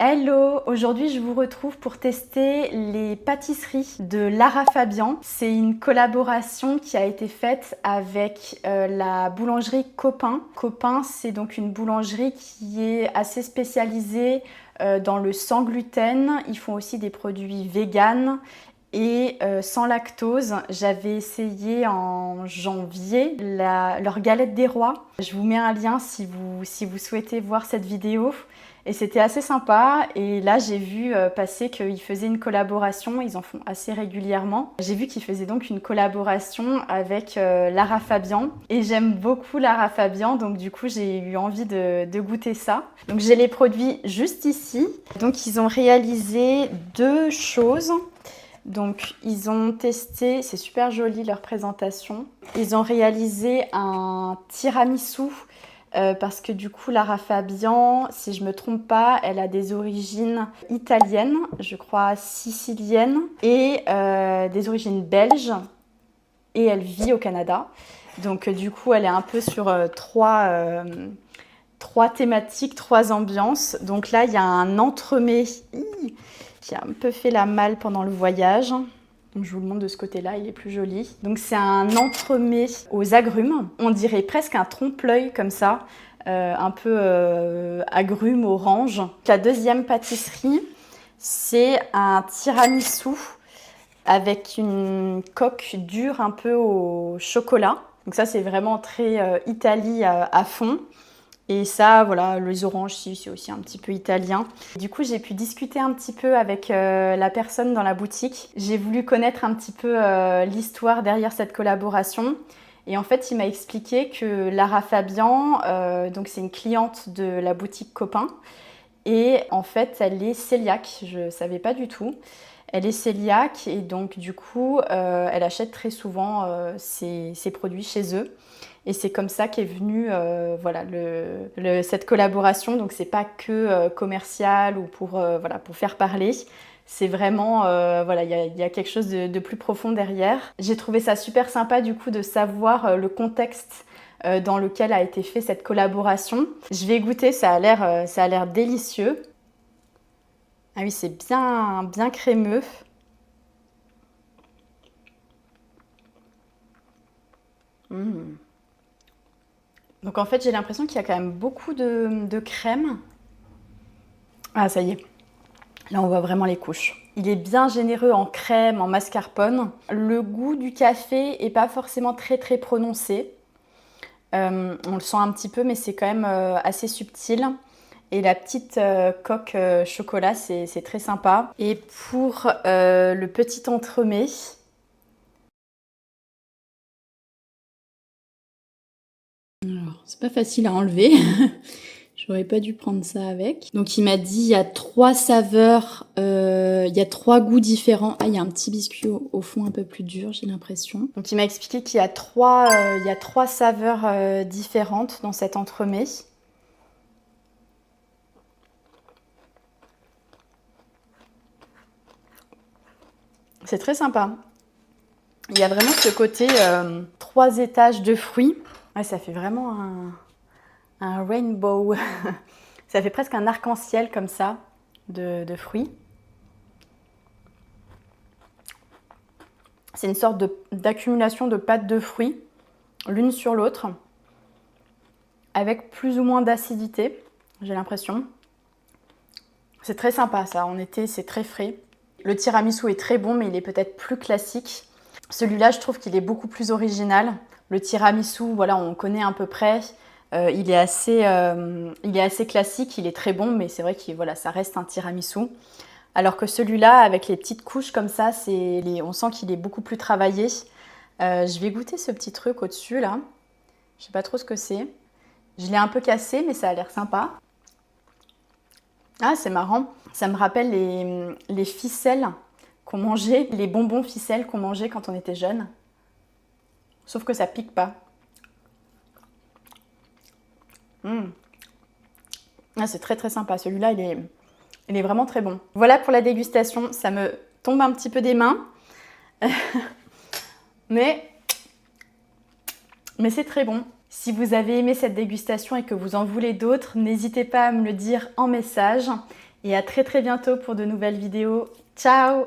Hello! Aujourd'hui, je vous retrouve pour tester les pâtisseries de Lara Fabian. C'est une collaboration qui a été faite avec la boulangerie Copain. Copain, c'est donc une boulangerie qui est assez spécialisée dans le sans gluten. Ils font aussi des produits véganes et sans lactose. J'avais essayé en janvier leur galette des rois. Je vous mets un lien si vous souhaitez voir cette vidéo. Et c'était assez sympa. Et là, j'ai vu passer qu'ils faisaient une collaboration. Ils en font assez régulièrement. J'ai vu qu'ils faisaient donc une collaboration avec Lara Fabian. Et j'aime beaucoup Lara Fabian. Donc du coup, j'ai eu envie de goûter ça. Donc j'ai les produits juste ici. Donc ils ont réalisé deux choses. Donc ils ont testé, c'est super joli leur présentation. Ils ont réalisé un tiramisu. Parce que du coup, Lara Fabian, si je ne me trompe pas, elle a des origines italiennes, je crois siciliennes, et des origines belges, et elle vit au Canada. Donc du coup, elle est un peu sur trois thématiques, trois ambiances. Donc là, il y a un entremets qui a un peu fait la malle pendant le voyage. Donc je vous le montre de ce côté-là, il est plus joli. Donc c'est un entremets aux agrumes. On dirait presque un trompe-l'œil comme ça, un peu agrumes, orange. La deuxième pâtisserie, c'est un tiramisu avec une coque dure un peu au chocolat. Donc ça c'est vraiment très Italie à fond. Et ça, voilà, les oranges, c'est aussi un petit peu italien. Du coup, j'ai pu discuter un petit peu avec la personne dans la boutique. J'ai voulu connaître un petit peu l'histoire derrière cette collaboration. Et en fait, il m'a expliqué que Lara Fabian, donc c'est une cliente de la boutique Copain. Et en fait, elle est cœliaque, je ne savais pas du tout. Elle est cœliaque et donc du coup, elle achète très souvent ses produits chez eux. Et c'est comme ça qu'est venue voilà, cette collaboration. Donc c'est pas que commercial ou pour faire parler. C'est vraiment, voilà, il y a quelque chose de plus profond derrière. J'ai trouvé ça super sympa du coup de savoir le contexte dans lequel a été fait cette collaboration. Je vais goûter, ça a l'air délicieux. Ah oui, c'est bien crémeux. Mmh. Donc en fait, j'ai l'impression qu'il y a quand même beaucoup de crème. Ah, ça y est. Là, on voit vraiment les couches. Il est bien généreux en crème, en mascarpone. Le goût du café est pas forcément très prononcé. On le sent un petit peu, mais c'est quand même assez subtil. Et la petite coque chocolat, c'est très sympa. Et pour le petit entremets, alors, c'est pas facile à enlever. J'aurais pas dû prendre ça avec. Donc il m'a dit il y a trois saveurs, il y a trois goûts différents. Ah, il y a un petit biscuit au fond un peu plus dur, j'ai l'impression. Donc il m'a expliqué qu'il y a trois saveurs différentes dans cet entremets. C'est très sympa. Il y a vraiment ce côté 3 étages de fruits. Ouais, ça fait vraiment un rainbow. Ça fait presque un arc-en-ciel comme ça de fruits. C'est une sorte d'accumulation de pâtes de fruits, l'une sur l'autre, avec plus ou moins d'acidité, j'ai l'impression. C'est très sympa ça, en été c'est très frais. Le tiramisu est très bon, mais il est peut-être plus classique. Celui-là, je trouve qu'il est beaucoup plus original. Le tiramisu, voilà, on connaît à peu près. Il est assez classique, il est très bon, mais c'est vrai que voilà, ça reste un tiramisu. Alors que celui-là, avec les petites couches comme ça, on sent qu'il est beaucoup plus travaillé. Je vais goûter ce petit truc au-dessus, là. Je sais pas trop ce que c'est. Je l'ai un peu cassé, mais ça a l'air sympa. Ah, c'est marrant. Ça me rappelle les ficelles qu'on mangeait, les bonbons ficelles qu'on mangeait quand on était jeune. Sauf que ça pique pas. Ah, c'est très sympa. Celui-là, il est vraiment très bon. Voilà pour la dégustation. Ça me tombe un petit peu des mains. mais c'est très bon. Si vous avez aimé cette dégustation et que vous en voulez d'autres, n'hésitez pas à me le dire en message. Et à très bientôt pour de nouvelles vidéos. Ciao!